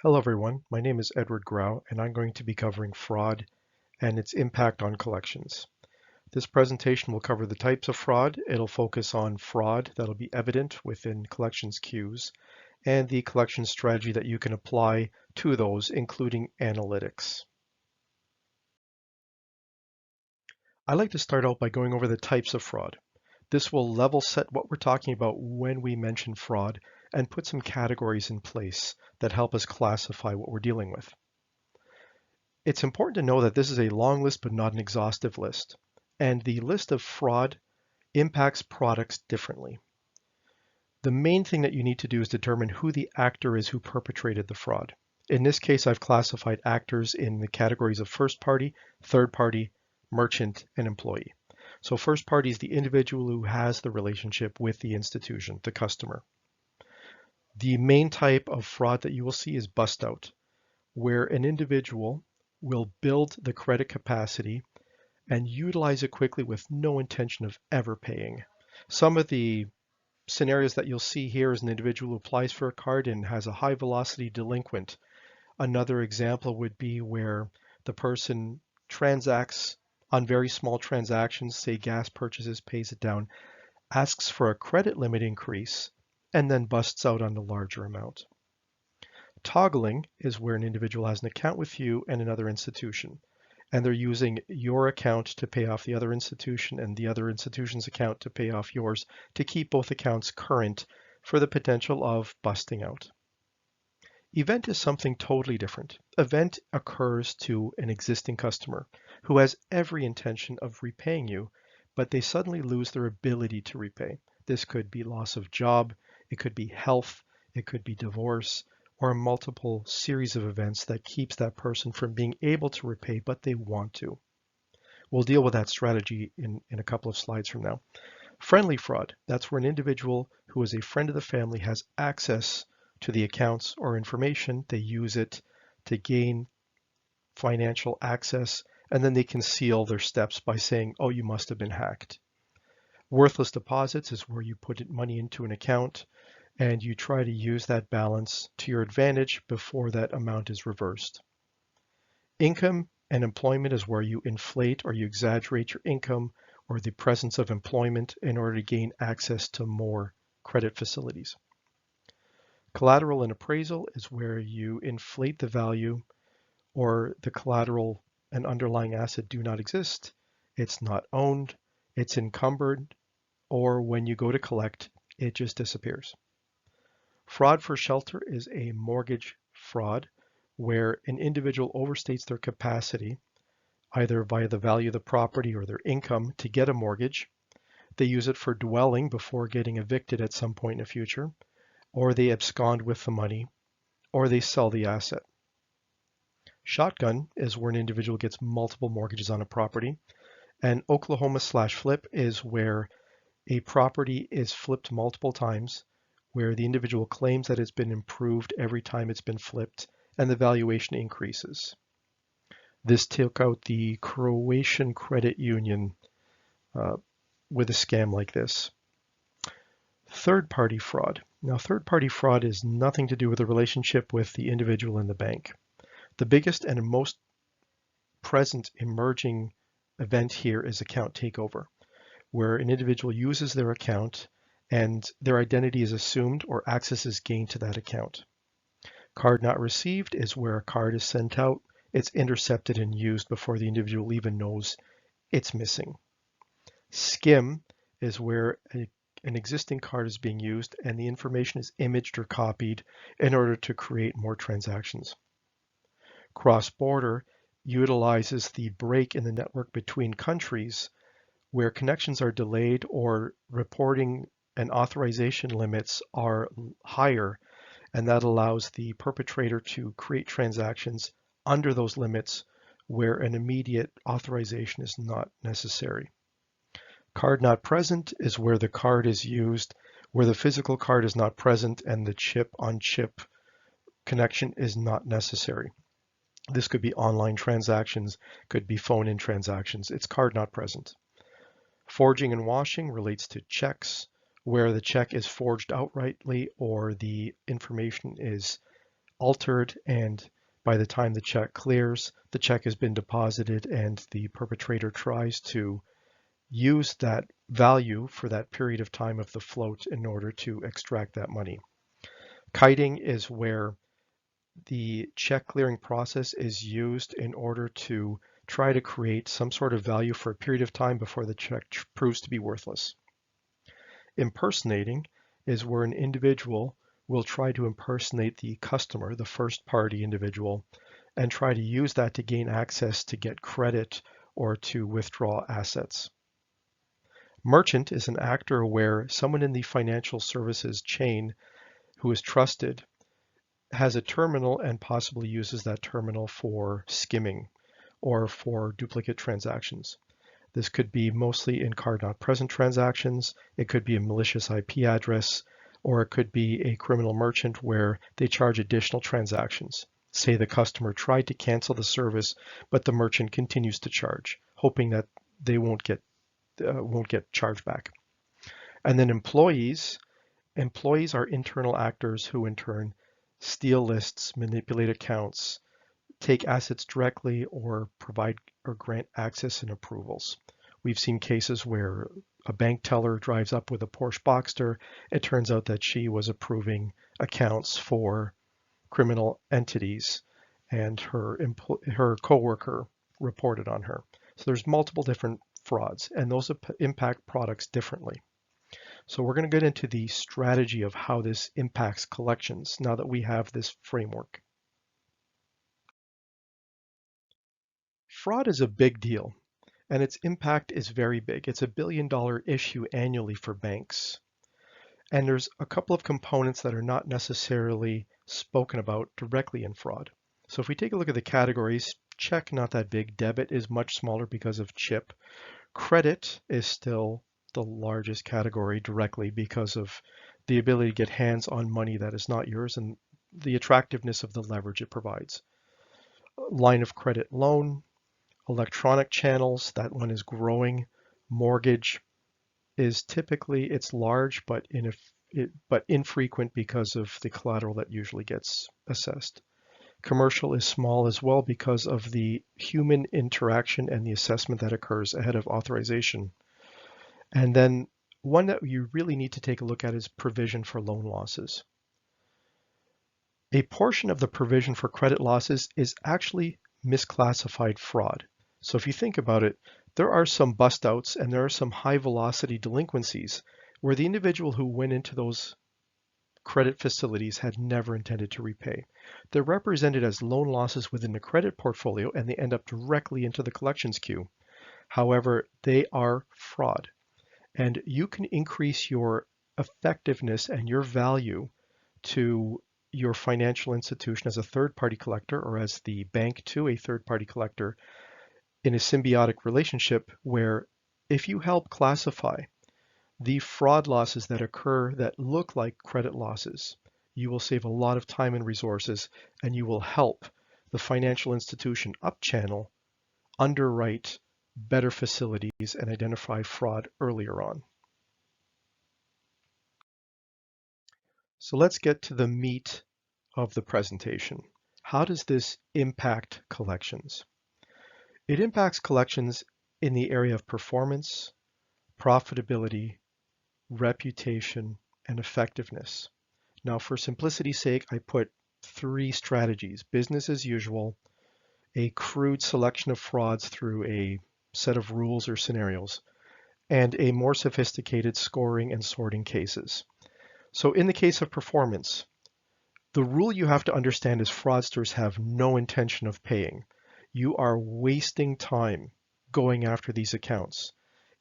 Hello everyone, my name is Edward Grau and I'm going to be covering fraud and its impact on collections. This presentation will cover the types of fraud. It'll focus on fraud that'll be evident within collections queues and the collection strategy that you can apply to those, including analytics. I like to start out by going over the types of fraud. This will level set what we're talking about when we mention fraud and put some categories in place that help us classify what we're dealing with. It's important to know that this is a long list but not an exhaustive list, and the list of fraud impacts products differently. The main thing that you need to do is determine who the actor is who perpetrated the fraud. In this case, I've classified actors in the categories of first party, third party, merchant, and employee. So first party is the individual who has the relationship with the institution, the customer. The main type of fraud that you will see is bust out, where an individual will build the credit capacity and utilize it quickly with no intention of ever paying. Some of the scenarios that you'll see here is an individual who applies for a card and has a high velocity delinquent. Another example would be where the person transacts on very small transactions, say gas purchases, pays it down, asks for a credit limit increase, and then busts out on the larger amount. Toggling is where an individual has an account with you and another institution, and they're using your account to pay off the other institution and the other institution's account to pay off yours to keep both accounts current for the potential of busting out. Event is something totally different. Event occurs to an existing customer who has every intention of repaying you, but they suddenly lose their ability to repay. This could be loss of job, it could be health, it could be divorce, or a multiple series of events that keeps that person from being able to repay, but they want to. We'll deal with that strategy in a couple of slides from now. Friendly fraud, that's where an individual who is a friend of the family has access to the accounts or information. They use it to gain financial access, and then they conceal their steps by saying, oh, you must have been hacked. Worthless deposits is where you put money into an account and you try to use that balance to your advantage before that amount is reversed. Income and employment is where you inflate or you exaggerate your income or the presence of employment in order to gain access to more credit facilities. Collateral and appraisal is where you inflate the value or the collateral and underlying asset do not exist. It's not owned, it's encumbered, or when you go to collect, it just disappears. Fraud for shelter is a mortgage fraud where an individual overstates their capacity, either via the value of the property or their income, to get a mortgage. They use it for dwelling before getting evicted at some point in the future, or they abscond with the money, or they sell the asset. Shotgun is where an individual gets multiple mortgages on a property, and Oklahoma/flip is where a property is flipped multiple times, where the individual claims that it's been improved every time it's been flipped and the valuation increases. This took out the Croatian credit union with a scam like this. Third-party fraud. Now, third-party fraud is nothing to do with the relationship with the individual and the bank. The biggest and most present emerging event here is account takeover, where an individual uses their account and their identity is assumed or access is gained to that account. Card not received is where a card is sent out, it's intercepted and used before the individual even knows it's missing. Skim is where an existing card is being used and the information is imaged or copied in order to create more transactions. Cross-border utilizes the break in the network between countries where connections are delayed or reporting and authorization limits are higher, and that allows the perpetrator to create transactions under those limits where an immediate authorization is not necessary. Card not present is where the card is used, where the physical card is not present and the chip-on-chip connection is not necessary. This could be online transactions, could be phone-in transactions. It's card not present. Forging and washing relates to checks, where the check is forged outrightly or the information is altered, and by the time the check clears, the check has been deposited and the perpetrator tries to use that value for that period of time of the float in order to extract that money. Kiting is where the check clearing process is used in order to try to create some sort of value for a period of time before the check proves to be worthless. Impersonating is where an individual will try to impersonate the customer, the first party individual, and try to use that to gain access to get credit or to withdraw assets. Merchant is an actor where someone in the financial services chain who is trusted has a terminal and possibly uses that terminal for skimming or for duplicate transactions. This could be mostly in card not present transactions. It could be a malicious IP address, or it could be a criminal merchant where they charge additional transactions. Say the customer tried to cancel the service, but the merchant continues to charge, hoping that they won't get charged back. And then employees are internal actors who in turn steal lists, manipulate accounts, take assets directly, or provide or grant access and approvals. We've seen cases where a bank teller drives up with a Porsche Boxster. It turns out that she was approving accounts for criminal entities, and her coworker reported on her. So there's multiple different frauds, and those impact products differently. So we're going to get into the strategy of how this impacts collections now that we have this framework. Fraud is a big deal, and its impact is very big. It's $1 billion issue annually for banks. And there's a couple of components that are not necessarily spoken about directly in fraud. So if we take a look at the categories, check, not that big. Debit is much smaller because of chip. Credit is still the largest category directly because of the ability to get hands on money that is not yours and the attractiveness of the leverage it provides. Line of credit loan, electronic channels, that one is growing. Mortgage is typically, it's large, but infrequent because of the collateral that usually gets assessed. Commercial is small as well because of the human interaction and the assessment that occurs ahead of authorization. And then one that you really need to take a look at is provision for loan losses. A portion of the provision for credit losses is actually misclassified fraud. So if you think about it, there are some bust outs and there are some high velocity delinquencies where the individual who went into those credit facilities had never intended to repay. They're represented as loan losses within the credit portfolio and they end up directly into the collections queue. However, they are fraud. And you can increase your effectiveness and your value to your financial institution as a third-party collector or as the bank to a third-party collector in a symbiotic relationship where if you help classify the fraud losses that occur that look like credit losses, you will save a lot of time and resources, and you will help the financial institution up-channel, underwrite better facilities, and identify fraud earlier on. So let's get to the meat of the presentation. How does this impact collections? It impacts collections in the area of performance, profitability, reputation, and effectiveness. Now, for simplicity's sake, I put 3 strategies: business as usual, a crude selection of frauds through a set of rules or scenarios, and a more sophisticated scoring and sorting cases. So in the case of performance, the rule you have to understand is fraudsters have no intention of paying. You are wasting time going after these accounts.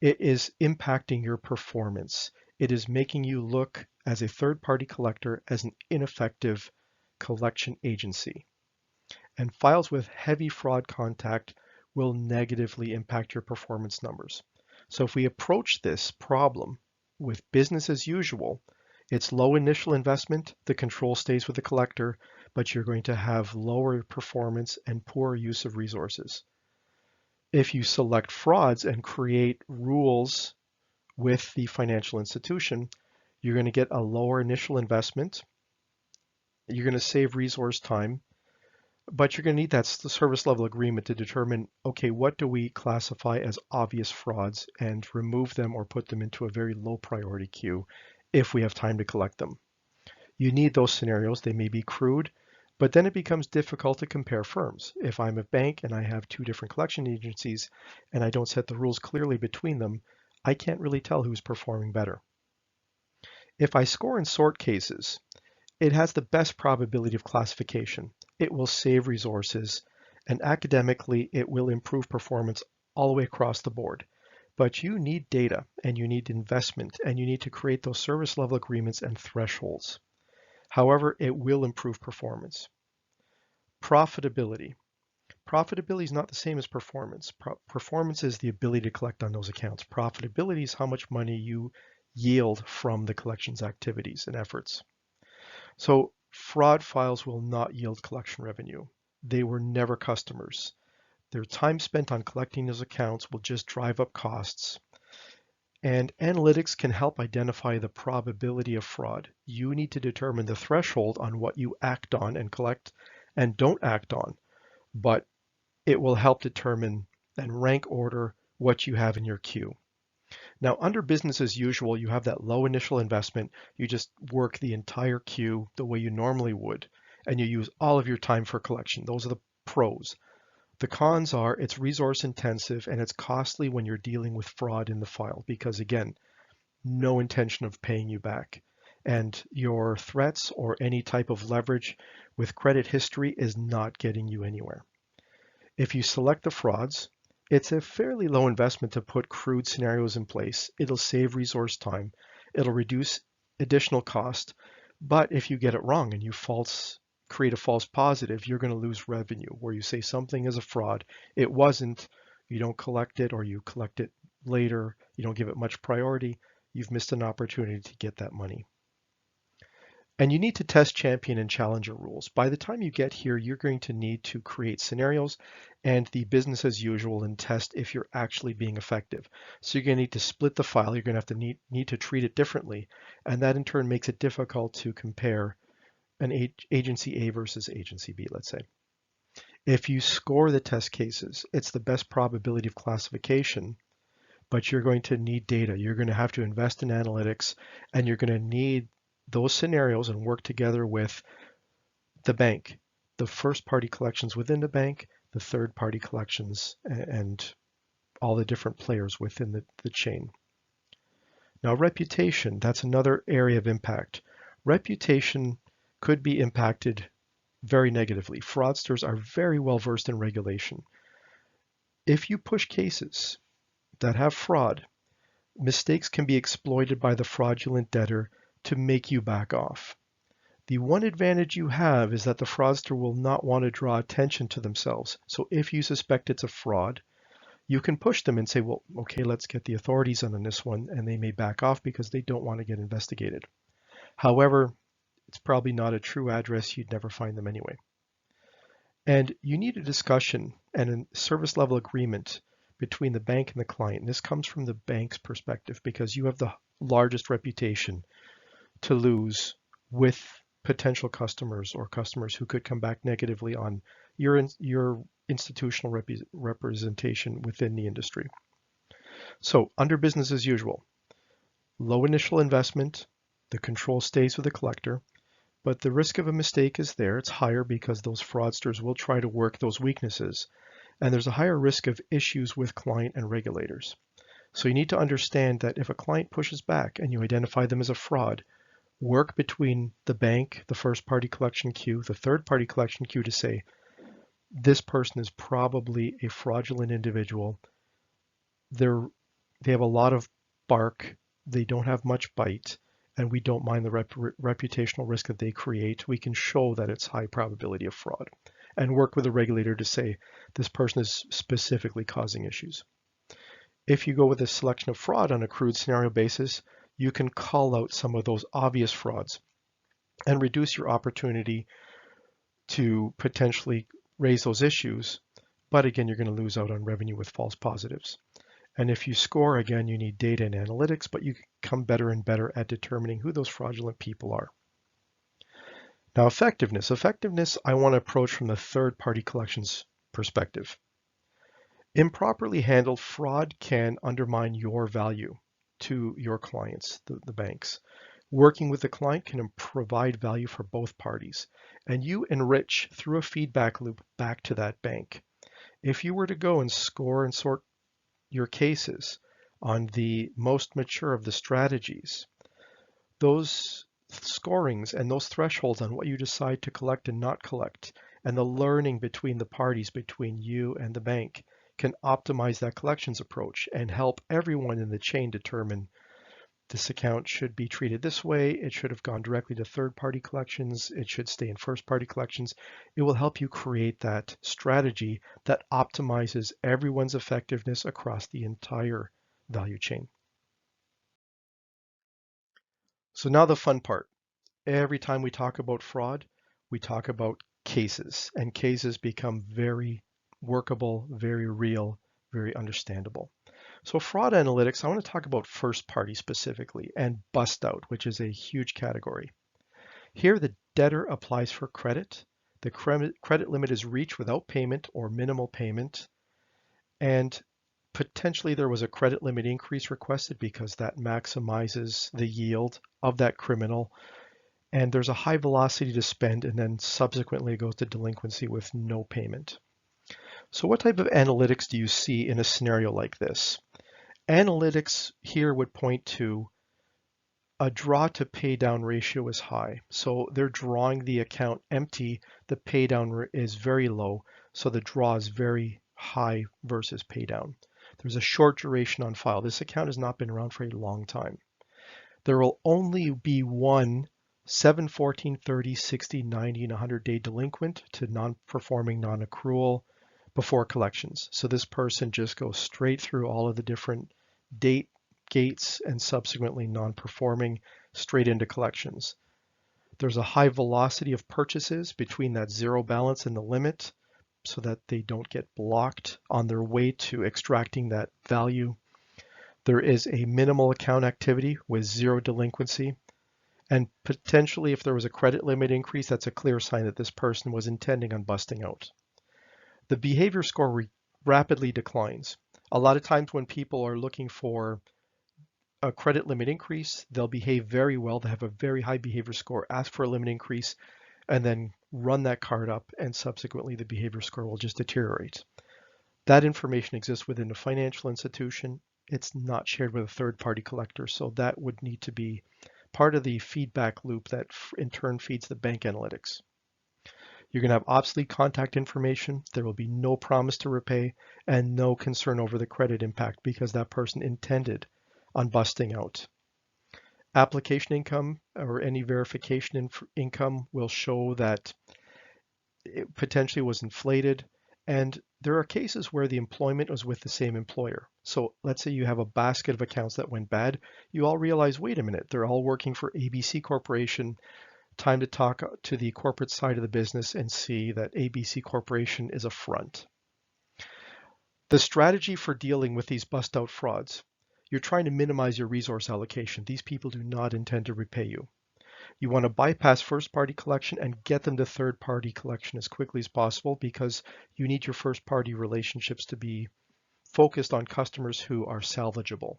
It is impacting your performance. It is making you look as a third-party collector as an ineffective collection agency. And files with heavy fraud contact will negatively impact your performance numbers. So if we approach this problem with business as usual, it's low initial investment, the control stays with the collector, but you're going to have lower performance and poor use of resources. If you select frauds and create rules with the financial institution, you're going to get a lower initial investment. You're going to save resource time, but you're going to need that service level agreement to determine, okay, what do we classify as obvious frauds and remove them or put them into a very low priority queue if we have time to collect them. You need those scenarios. They may be crude, but then it becomes difficult to compare firms. If I'm a bank and I have two different collection agencies and I don't set the rules clearly between them, I can't really tell who's performing better. If I score and sort cases, it has the best probability of classification. It will save resources, and academically, it will improve performance all the way across the board. But you need data, and you need investment, and you need to create those service level agreements and thresholds. However, it will improve performance. Profitability. Profitability is not the same as performance. Performance is the ability to collect on those accounts. Profitability is how much money you yield from the collections activities and efforts. So fraud files will not yield collection revenue. They were never customers. Their time spent on collecting those accounts will just drive up costs. And analytics can help identify the probability of fraud. You need to determine the threshold on what you act on and collect and don't act on, but it will help determine and rank order what you have in your queue. Now, under business as usual, you have that low initial investment. You just work the entire queue the way you normally would, and you use all of your time for collection. Those are the pros. The cons are it's resource intensive and it's costly when you're dealing with fraud in the file because, again, no intention of paying you back. And your threats or any type of leverage with credit history is not getting you anywhere. If you select the frauds, it's a fairly low investment to put crude scenarios in place. It'll save resource time. It'll reduce additional cost. But if you get it wrong and you create a false positive, you're going to lose revenue where you say something is a fraud. It wasn't, you don't collect it or you collect it later, you don't give it much priority, you've missed an opportunity to get that money. And you need to test champion and challenger rules. By the time you get here, you're going to need to create scenarios and the business as usual and test if you're actually being effective. So you're going to need to split the file. You're going to have to need to treat it differently. And that in turn makes it difficult to compare an agency A versus agency B, let's say. If you score the test cases, it's the best probability of classification, but you're going to need data. You're going to have to invest in analytics, and you're going to need those scenarios and work together with the bank, the first party collections within the bank, the third party collections, and all the different players within the chain. Now, reputation, that's another area of impact. Reputation could be impacted very negatively. Fraudsters are very well versed in regulation. If you push cases that have fraud, mistakes can be exploited by the fraudulent debtor to make you back off. The one advantage you have is that the fraudster will not want to draw attention to themselves. So if you suspect it's a fraud, you can push them and say, well, okay, let's get the authorities on this one, and they may back off because they don't want to get investigated. However, it's probably not a true address. You'd never find them anyway. And you need a discussion and a service level agreement between the bank and the client. And this comes from the bank's perspective because you have the largest reputation to lose with potential customers or customers who could come back negatively on your institutional representation within the industry. So under business as usual, low initial investment, the control stays with the collector, but the risk of a mistake is there. It's higher because those fraudsters will try to work those weaknesses, and there's a higher risk of issues with client and regulators. So you need to understand that if a client pushes back and you identify them as a fraud, work between the bank, the first party collection queue, the third party collection queue to say, this person is probably a fraudulent individual. They have a lot of bark. They don't have much bite, and we don't mind the reputational risk that they create. We can show that it's high probability of fraud and work with a regulator to say this person is specifically causing issues. If you go with a selection of fraud on a crude scenario basis, you can call out some of those obvious frauds and reduce your opportunity to potentially raise those issues. But again, you're going to lose out on revenue with false positives. And if you score, again, you need data and analytics, but you become better and better at determining who those fraudulent people are. Now, effectiveness. Effectiveness, I want to approach from the third-party collections perspective. Improperly handled fraud can undermine your value to your clients, the banks. Working with the client can provide value for both parties, and you enrich through a feedback loop back to that bank. If you were to go and score and sort your cases on the most mature of the strategies, those scorings and those thresholds on what you decide to collect and not collect, and the learning between the parties, between you and the bank, can optimize that collections approach and help everyone in the chain determine this account should be treated this way, it should have gone directly to third-party collections, it should stay in first-party collections. It will help you create that strategy that optimizes everyone's effectiveness across the entire value chain. So now the fun part. Every time we talk about fraud, we talk about cases, and cases become very workable, very real, very understandable. So fraud analytics, I want to talk about first party specifically and bust out, which is a huge category. Here, the debtor applies for credit. The credit limit is reached without payment or minimal payment, and potentially there was a credit limit increase requested because that maximizes the yield of that criminal, and there's a high velocity to spend, and then subsequently it goes to delinquency with no payment. So what type of analytics do you see in a scenario like this? Analytics here would point to a draw to pay down ratio is high. So they're drawing the account empty, the pay down is very low, so the draw is very high versus pay down. There's a short duration on file. This account has not been around for a long time. There will only be one 7, 14, 30, 60, 90, and 100-day delinquent to non-performing, non-accrual before collections. So this person just goes straight through all of the different date gates and subsequently non-performing straight into collections. There's a high velocity of purchases between that zero balance and the limit so that they don't get blocked on their way to extracting that value. There is a minimal account activity with zero delinquency. And potentially, if there was a credit limit increase, that's a clear sign that this person was intending on busting out. The behavior score rapidly declines. A lot of times when people are looking for a credit limit increase, they'll behave very well. They have a very high behavior score, ask for a limit increase, and then run that card up, and subsequently the behavior score will just deteriorate. That information exists within a financial institution. It's not shared with a third-party collector, so that would need to be part of the feedback loop that in turn feeds the bank analytics. You're going to have obsolete contact information. There will be no promise to repay and no concern over the credit impact because that person intended on busting out. Application income or any verification income will show that it potentially was inflated. And there are cases where the employment was with the same employer. So let's say you have a basket of accounts that went bad. You all realize, wait a minute, they're all working for ABC Corporation. Time to talk to the corporate side of the business and see that ABC Corporation is a front. The strategy for dealing with these bust out frauds, you're trying to minimize your resource allocation. These people do not intend to repay you. You want to bypass first-party collection and get them to third-party collection as quickly as possible because you need your first-party relationships to be focused on customers who are salvageable.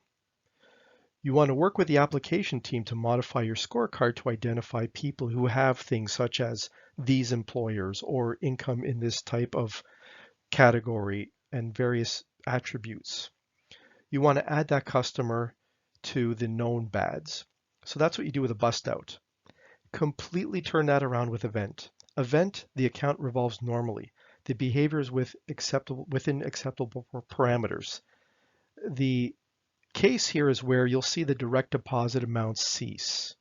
You want to work with the application team to modify your scorecard to identify people who have things such as these employers or income in this type of category and various attributes. You want to add that customer to the known bads. So that's what you do with a bust out. Completely turn that around with event. Event, the account revolves normally. The behavior is within acceptable parameters. The case here is where you'll see the direct deposit amounts cease.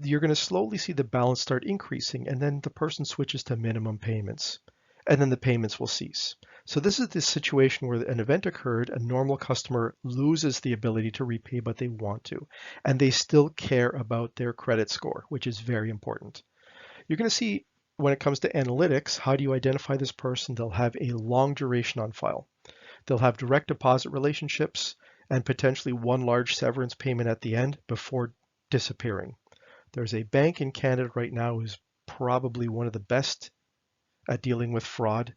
You're going to slowly see the balance start increasing, and then the person switches to minimum payments, and then the payments will cease. So this is the situation where an event occurred, a normal customer loses the ability to repay, but they want to, and they still care about their credit score, which is very important. You're going to see when it comes to analytics, how do you identify this person? They'll have a long duration on file. They'll have direct deposit relationships and potentially one large severance payment at the end before disappearing. There's a bank in Canada right now who's probably one of the best at dealing with fraud,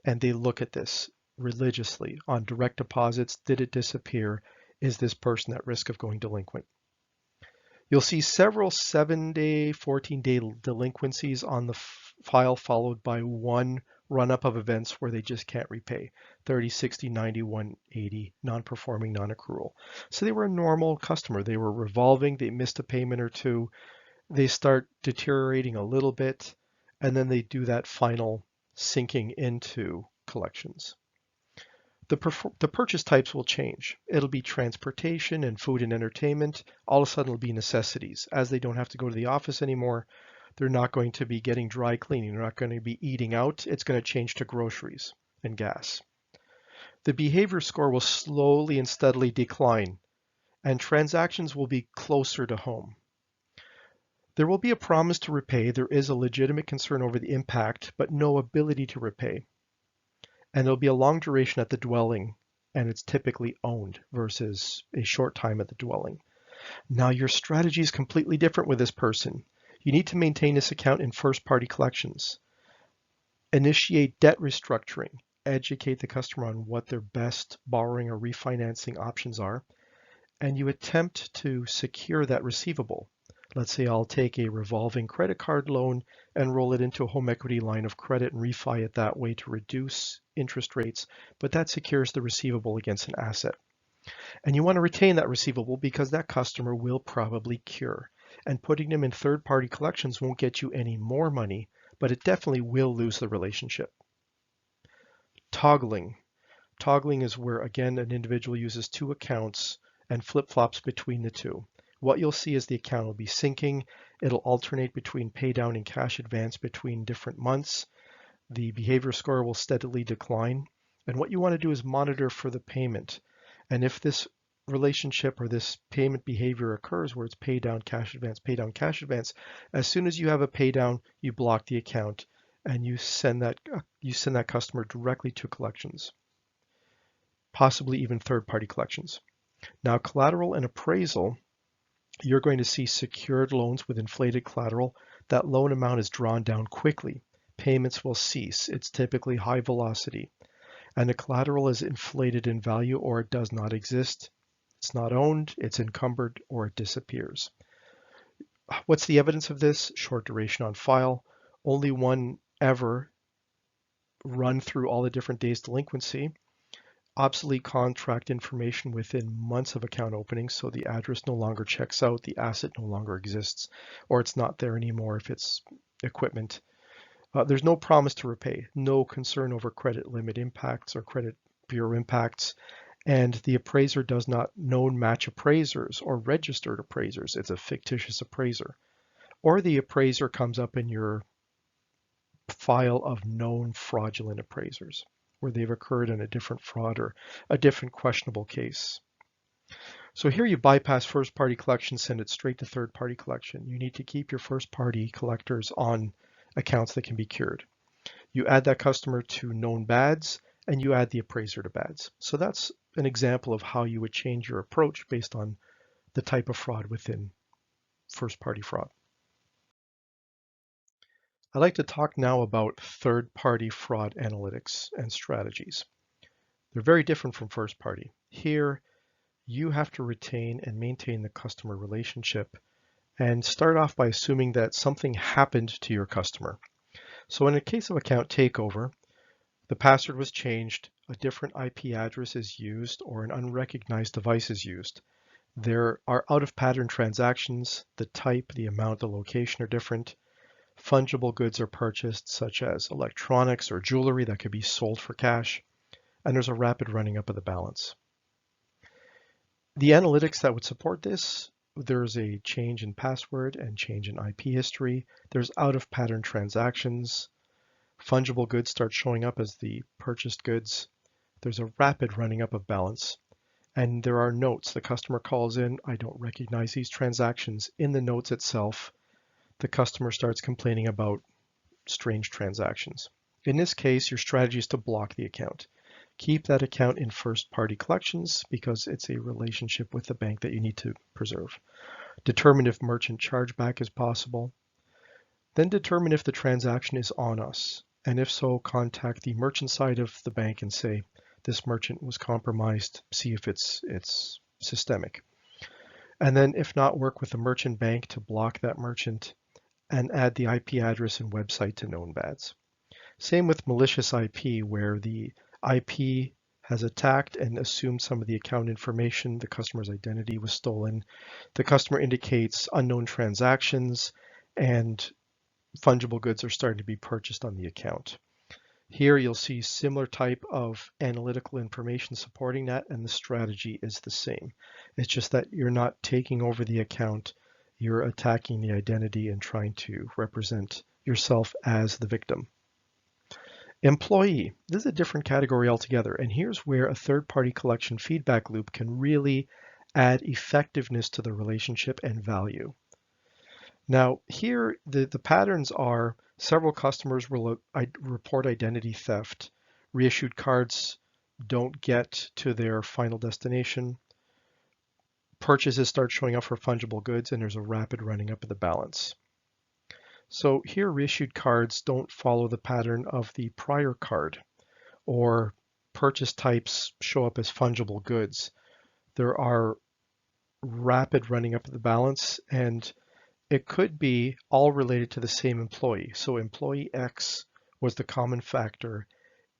and they look at this religiously on direct deposits. Did it disappear? Is this person at risk of going delinquent? You'll see several 7-day, 14-day delinquencies on the file, followed by one run-up of events where they just can't repay. 30, 60, 90, 180, non-performing, non-accrual. So they were a normal customer. They were revolving. They missed a payment or two. They start deteriorating a little bit, and then they do that final sinking into collections. The purchase types will change. It'll be transportation and food and entertainment. All of a sudden it'll be necessities. As they don't have to go to the office anymore, they're not going to be getting dry cleaning. They're not going to be eating out. It's going to change to groceries and gas. The behavior score will slowly and steadily decline, and transactions will be closer to home. There will be a promise to repay. There is a legitimate concern over the impact, but no ability to repay. And there'll be a long duration at the dwelling, and it's typically owned versus a short time at the dwelling. Now your strategy is completely different with this person. You need to maintain this account in first-party collections. Initiate debt restructuring. Educate the customer on what their best borrowing or refinancing options are. And you attempt to secure that receivable. Let's say I'll take a revolving credit card loan and roll it into a home equity line of credit and refi it that way to reduce interest rates, but that secures the receivable against an asset. And you want to retain that receivable because that customer will probably cure. And putting them in third-party collections won't get you any more money, but it definitely will lose the relationship. Toggling. Toggling is where, again, an individual uses two accounts and flip-flops between the two. What you'll see is the account will be sinking. It'll alternate between pay down and cash advance between different months. The behavior score will steadily decline. And what you want to do is monitor for the payment. And if this relationship or this payment behavior occurs where it's pay down, cash advance, pay down, cash advance, as soon as you have a pay down, you block the account and you send that customer directly to collections, possibly even third-party collections. Now, collateral and appraisal, you're going to see secured loans with inflated collateral. That loan amount is drawn down quickly. Payments will cease. It's typically high velocity. And the collateral is inflated in value or it does not exist. It's not owned, it's encumbered, or it disappears. What's the evidence of this? Short duration on file. Only one ever run through all the different days delinquency. Obsolete contract information within months of account opening, so the address no longer checks out, the asset no longer exists, or it's not there anymore if it's equipment. There's no promise to repay, no concern over credit limit impacts or credit bureau impacts, and the appraiser does not known match appraisers or registered appraisers. It's a fictitious appraiser. Or the appraiser comes up in your file of known fraudulent appraisers, where they've occurred in a different fraud or a different questionable case. So here you bypass first-party collection, send it straight to third-party collection. You need to keep your first-party collectors on accounts that can be cured. You add that customer to known bads, and you add the appraiser to bads. So that's an example of how you would change your approach based on the type of fraud within first-party fraud. I'd like to talk now about third-party fraud analytics and strategies. They're very different from first-party. Here, you have to retain and maintain the customer relationship and start off by assuming that something happened to your customer. So in a case of account takeover, the password was changed, a different IP address is used, or an unrecognized device is used. There are out-of-pattern transactions. The type, the amount, the location are different. Fungible goods are purchased, such as electronics or jewelry that could be sold for cash, and there's a rapid running up of the balance. The analytics that would support this, there's a change in password and change in IP history. There's out-of-pattern transactions. Fungible goods start showing up as the purchased goods. There's a rapid running up of balance. And there are notes. The customer calls in, I don't recognize these transactions. In the notes itself, the customer starts complaining about strange transactions. In this case, your strategy is to block the account. Keep that account in first-party collections because it's a relationship with the bank that you need to preserve. determine if merchant chargeback is possible, then determine if the transaction is on us, and if so, contact the merchant side of the bank and say, this merchant was compromised, see if it's systemic. And then if not, work with the merchant bank to block that merchant and add the IP address and website to known bads. Same with malicious IP, where the IP has attacked and assumed some of the account information, the customer's identity was stolen, the customer indicates unknown transactions, and fungible goods are starting to be purchased on the account. Here you'll see similar type of analytical information supporting that, and the strategy is the same. It's just that you're not taking over the account, you're attacking the identity and trying to represent yourself as the victim. Employee, this is a different category altogether, and here's where a third-party collection feedback loop can really add effectiveness to the relationship and value. Now here, the patterns are several customers will report identity theft, reissued cards don't get to their final destination, purchases start showing up for fungible goods, and there's a rapid running up of the balance. So here, reissued cards don't follow the pattern of the prior card, or purchase types show up as fungible goods. There are rapid running up of the balance, and it could be all related to the same employee. So employee X was the common factor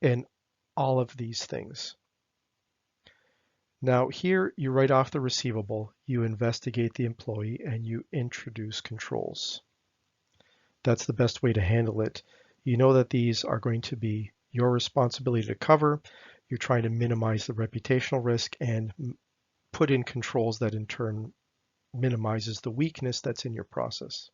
in all of these things. Now here you write off the receivable, you investigate the employee, and you introduce controls. That's the best way to handle it. You know that these are going to be your responsibility to cover. You're trying to minimize the reputational risk and put in controls that in turn minimizes the weakness that's in your process.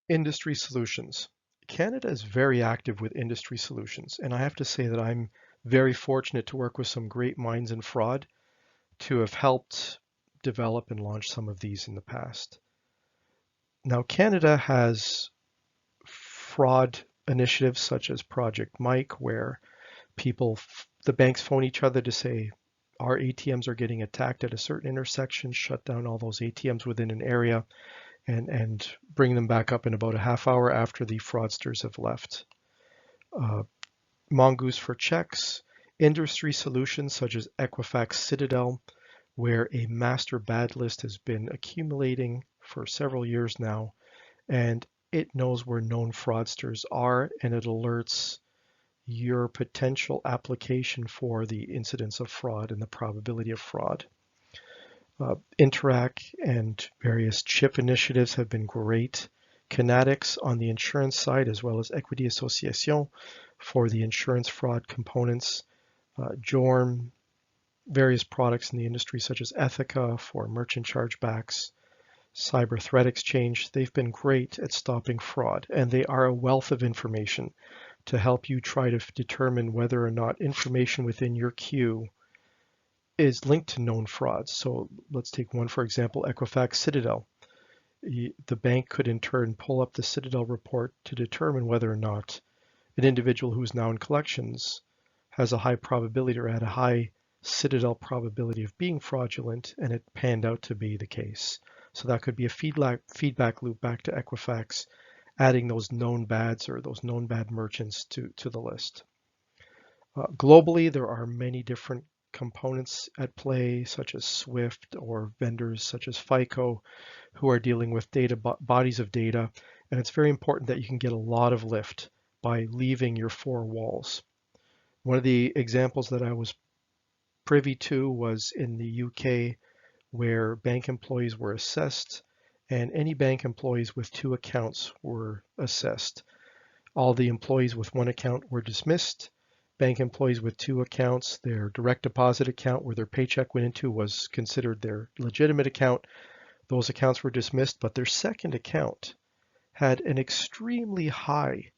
Industry solutions. Canada is very active with industry solutions, and I have to say that I'm very fortunate to work with some great minds in fraud to have helped develop and launch some of these in the past. Now, Canada has fraud initiatives such as Project Mike, where the banks phone each other to say, our ATMs are getting attacked at a certain intersection, shut down all those ATMs within an area, and bring them back up in about a half hour after the fraudsters have left. Mongoose for checks, industry solutions such as Equifax Citadel, where a master bad list has been accumulating for several years now, and it knows where known fraudsters are, and it alerts your potential application for the incidence of fraud and the probability of fraud. Interac and various CHIP initiatives have been great. Kinetics on the insurance side, as well as Equity Association for the insurance fraud components. JORM, various products in the industry such as Ethica for merchant chargebacks. Cyber Threat Exchange, they've been great at stopping fraud, and they are a wealth of information to help you try to determine whether or not information within your queue is linked to known frauds. So let's take one, for example, Equifax Citadel. The bank could in turn pull up the Citadel report to determine whether or not an individual who is now in collections has a high probability or at a high Citadel probability of being fraudulent, and it panned out to be the case. So that could be a feedback loop back to Equifax, adding those known bads or those known bad merchants to the list. Globally, there are many different components at play, such as SWIFT, or vendors such as FICO, who are dealing with bodies of data. And it's very important that you can get a lot of lift by leaving your four walls. One of the examples that I was privy to was in the UK, where bank employees were assessed, and any bank employees with 2 accounts were assessed. All the employees with 1 account were dismissed. Bank employees with 2 accounts, their direct deposit account where their paycheck went into was considered their legitimate account. Those accounts were dismissed, but their second account had an extremely high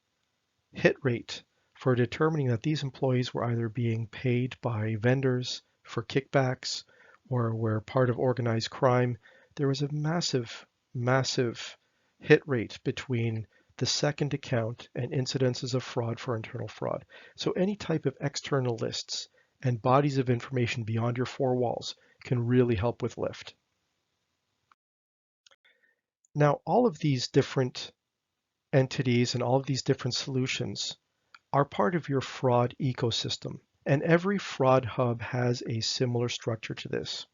hit rate for determining that these employees were either being paid by vendors for kickbacks or were part of organized crime. There was a massive hit rate between the second account and incidences of fraud for internal fraud. So any type of external lists and bodies of information beyond your 4 walls can really help with lift. Now, all of these different entities and all of these different solutions are part of your fraud ecosystem. And every fraud hub has a similar structure to this.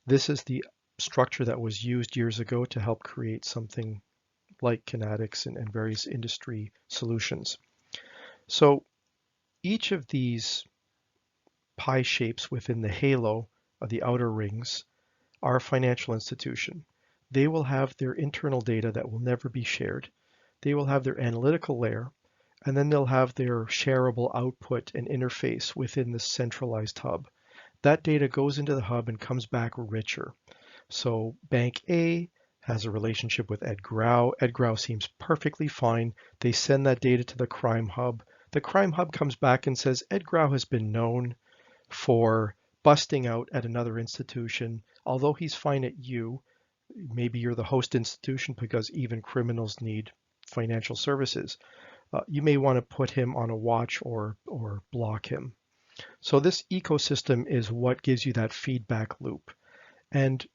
This is the structure that was used years ago to help create something like Kinetics and various industry solutions. So each of these pie shapes within the halo of the outer rings are a financial institution. They will have their internal data that will never be shared. They will have their analytical layer, and then they'll have their shareable output and interface within the centralized hub. That data goes into the hub and comes back richer. So Bank A has a relationship with Ed Grau. Ed Grau seems perfectly fine. They send that data to the crime hub. The crime hub comes back and says Ed Grau has been known for busting out at another institution. Although he's fine at you, maybe you're the host institution because even criminals need financial services. You may want to put him on a watch or block him. So this ecosystem is what gives you that feedback loop. And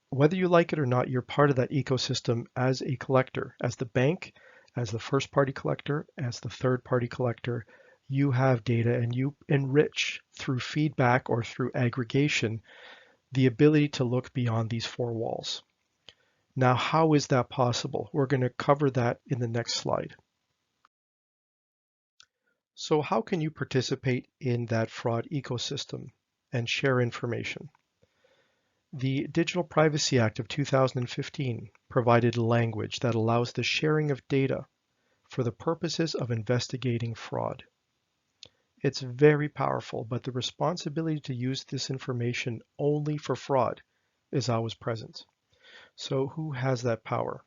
whether you like it or not, you're part of that ecosystem as a collector, as the bank, as the first party collector, as the third party collector. You have data and you enrich through feedback or through aggregation the ability to look beyond these four walls. Now, how is that possible? We're going to cover that in the next slide. So how can you participate in that fraud ecosystem and share information? The Digital Privacy Act of 2015 provided language that allows the sharing of data for the purposes of investigating fraud. It's very powerful, but the responsibility to use this information only for fraud is always present. So who has that power?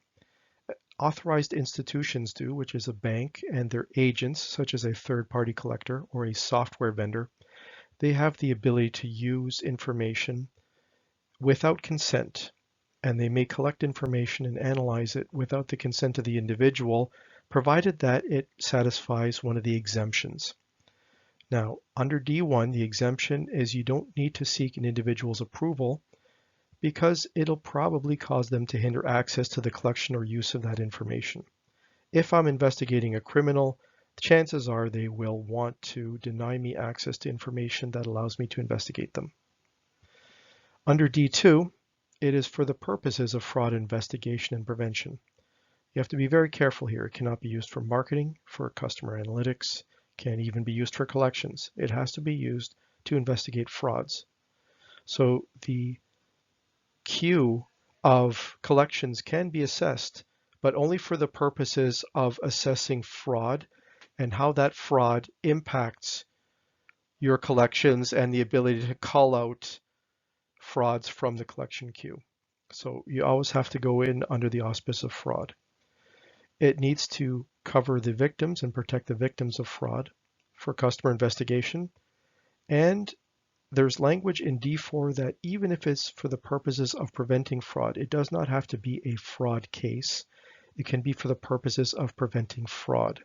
Authorized institutions do, which is a bank and their agents, such as a third-party collector or a software vendor. They have the ability to use information without consent, and they may collect information and analyze it without the consent of the individual, provided that it satisfies one of the exemptions. Now, under D1, the exemption is you don't need to seek an individual's approval because it'll probably cause them to hinder access to the collection or use of that information. If I'm investigating a criminal, chances are they will want to deny me access to information that allows me to investigate them. Under D2, it is for the purposes of fraud investigation and prevention. You have to be very careful here. It cannot be used for marketing, for customer analytics, can't even be used for collections. It has to be used to investigate frauds. So the queue of collections can be assessed, but only for the purposes of assessing fraud and how that fraud impacts your collections and the ability to call out frauds from the collection queue. So you always have to go in under the auspice of fraud. It needs to cover the victims and protect the victims of fraud for customer investigation. And there's language in D4 that even if it's for the purposes of preventing fraud, it does not have to be a fraud case. It can be for the purposes of preventing fraud.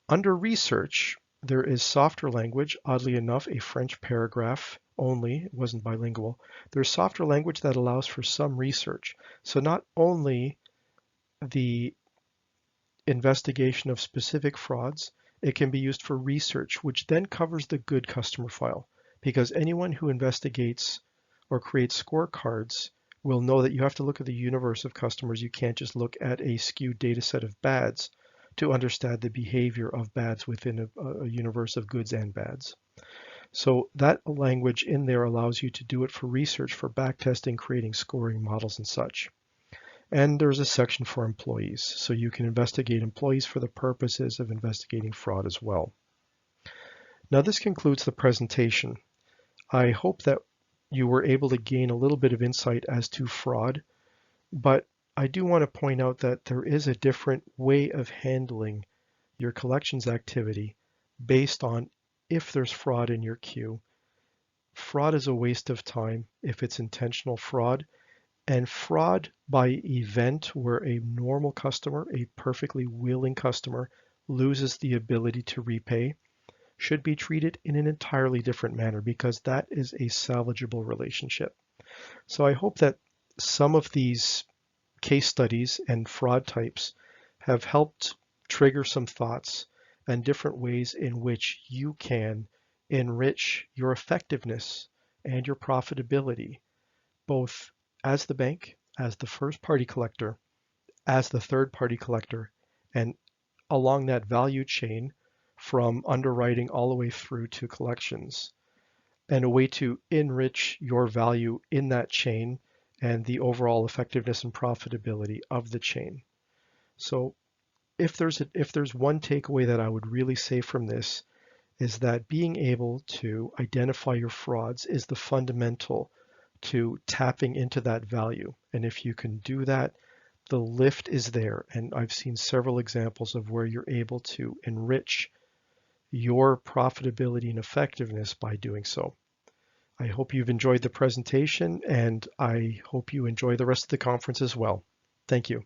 Under research, there is softer language, oddly enough, a French paragraph only, it wasn't bilingual. There's softer language that allows for some research. So not only the investigation of specific frauds, it can be used for research, which then covers the good customer file, because anyone who investigates or creates scorecards will know that you have to look at the universe of customers. You can't just look at a skewed data set of bads to understand the behavior of bads within a universe of goods and bads. So that language in there allows you to do it for research, for backtesting, creating scoring models and such. And there's a section for employees, so you can investigate employees for the purposes of investigating fraud as well. Now this concludes the presentation. I hope that you were able to gain a little bit of insight as to fraud, but I do want to point out that there is a different way of handling your collections activity based on if there's fraud in your queue. Fraud is a waste of time if it's intentional fraud. And fraud by event where a normal customer, a perfectly willing customer, loses the ability to repay should be treated in an entirely different manner because that is a salvageable relationship. So I hope that some of these case studies and fraud types have helped trigger some thoughts and different ways in which you can enrich your effectiveness and your profitability, both as the bank, as the first party collector, as the third party collector, and along that value chain from underwriting all the way through to collections, and a way to enrich your value in that chain and the overall effectiveness and profitability of the chain. So if there's one takeaway that I would really say from this is that being able to identify your frauds is the fundamental to tapping into that value. And if you can do that, the lift is there. And I've seen several examples of where you're able to enrich your profitability and effectiveness by doing so. I hope you've enjoyed the presentation, and I hope you enjoy the rest of the conference as well. Thank you.